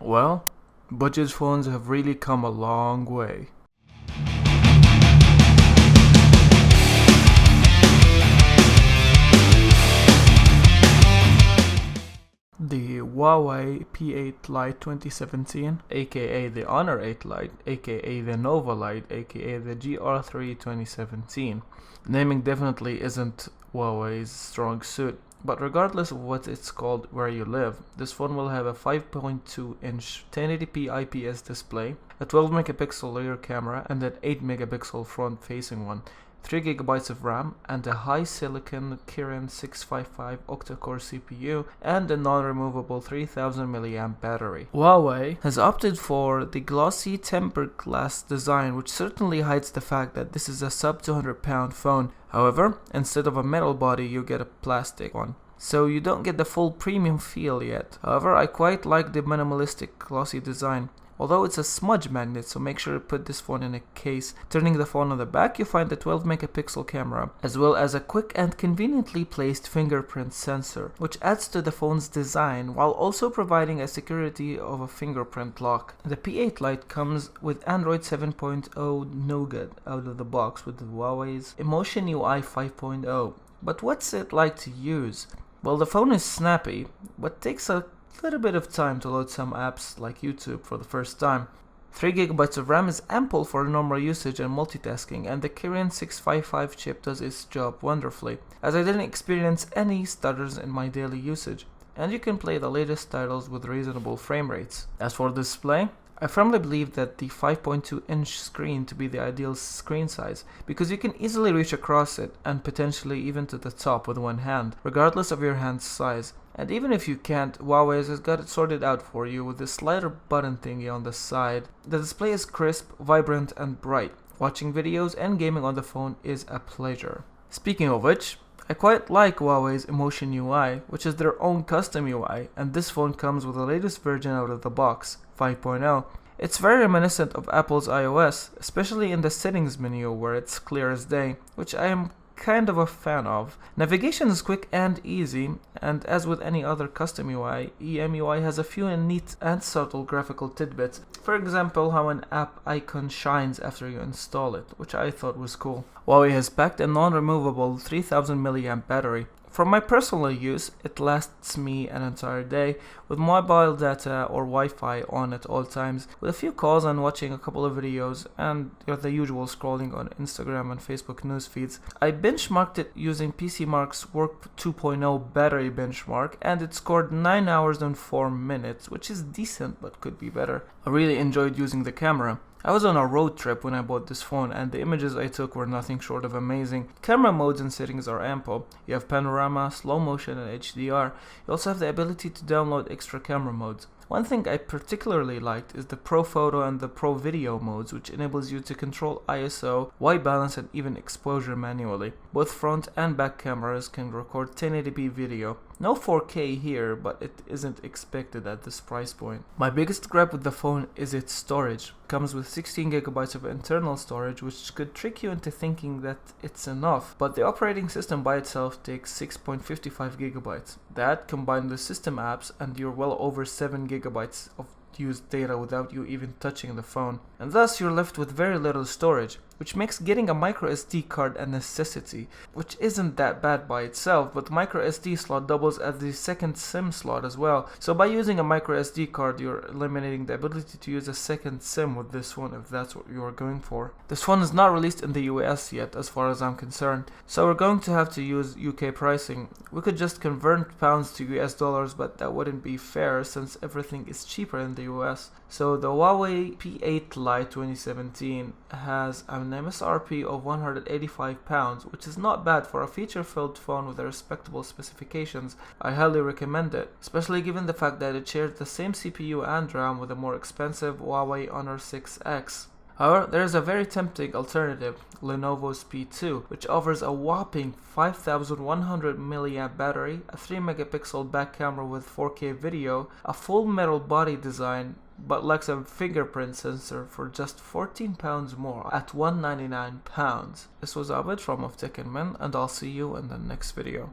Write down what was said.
Well, budget phones have really come a long way. The Huawei P8 Lite 2017, aka the Honor 8 Lite, aka the Nova Lite, aka the GR3 2017. Naming definitely isn't Huawei's strong suit, but regardless of what it's called where you live, this phone will have a 5.2-inch 1080p IPS display, a 12 megapixel rear camera, and an 8 megapixel front facing one, 3GB of RAM, and a high silicon Kirin 655 octa-core CPU, and a non-removable 3000 mAh battery. Huawei has opted for the glossy tempered glass design, which certainly hides the fact that this is a sub 200 pound phone. However, instead of a metal body, you get a plastic one, so you don't get the full premium feel yet. However, I quite like the minimalistic glossy design, although it's a smudge magnet, so make sure to put this phone in a case. Turning the phone on the back, you find the 12 megapixel camera, as well as a quick and conveniently placed fingerprint sensor, which adds to the phone's design while also providing a security of a fingerprint lock. The P8 Lite comes with Android 7.0 Nougat out of the box with the Huawei's Emotion UI 5.0. But what's it like to use? Well, the phone is snappy, but takes a little bit of time to load some apps like YouTube for the first time. 3GB of RAM is ample for normal usage and multitasking, and the Kirin 655 chip does its job wonderfully, as I didn't experience any stutters in my daily usage, and you can play the latest titles with reasonable frame rates. As for display, I firmly believe that the 5.2-inch screen to be the ideal screen size, because you can easily reach across it and potentially even to the top with one hand, regardless of your hand's size. And even if you can't, Huawei has got it sorted out for you with this slider button thingy on the side. The display is crisp, vibrant, and bright. Watching videos and gaming on the phone is a pleasure. Speaking of which, I quite like Huawei's Emotion UI, which is their own custom UI, and this phone comes with the latest version out of the box, 5.0. It's very reminiscent of Apple's iOS, especially in the settings menu where it's clear as day, which I am kind of a fan of. Navigation is quick and easy, and as with any other custom UI, EMUI has a few neat and subtle graphical tidbits. For example, how an app icon shines after you install it, which I thought was cool. Huawei has packed a non-removable 3000 mAh battery. For my personal use, it lasts me an entire day with mobile data or Wi-Fi on at all times, with a few calls and watching a couple of videos and the usual scrolling on Instagram and Facebook news feeds. I benchmarked it using PCMark's Work 2.0 battery benchmark, and it scored 9 hours and 4 minutes, which is decent but could be better. I really enjoyed using the camera. I was on a road trip when I bought this phone, and the images I took were nothing short of amazing. Camera modes and settings are ample. You have panorama, slow motion, and HDR. You also have the ability to download extra camera modes. One thing I particularly liked is the Pro Photo and the Pro Video modes, which enables you to control ISO, white balance, and even exposure manually. Both front and back cameras can record 1080p video. No 4K here, but it isn't expected at this price point. My biggest gripe with the phone is its storage. It comes with 16GB of internal storage, which could trick you into thinking that it's enough, but the operating system by itself takes 6.55GB. That, combined with system apps, and you're well over 7GB of used data without you even touching the phone, and thus you're left with very little storage, which makes getting a micro SD card a necessity, which isn't that bad by itself, but the micro SD slot doubles as the second SIM slot as well. So by using a micro SD card, you're eliminating the ability to use a second SIM with this one if that's what you're going for. This phone is not released in the US yet as far as I'm concerned, so we're going to have to use UK pricing. We could just convert pounds to US dollars, but that wouldn't be fair since everything is cheaper in the US. So the Huawei P8 Lite 2017 has an MSRP of £185, which is not bad for a feature-filled phone with respectable specifications. I highly recommend it, especially given the fact that it shares the same CPU and RAM with a more expensive Huawei Honor 6X. However, there is a very tempting alternative, Lenovo's P2, which offers a whopping 5100 mAh battery, a 3 megapixel back camera with 4K video, a full metal body design, but lacks a fingerprint sensor for just £14 more at £199. This was Abed from Of Tech and Men, and I'll see you in the next video.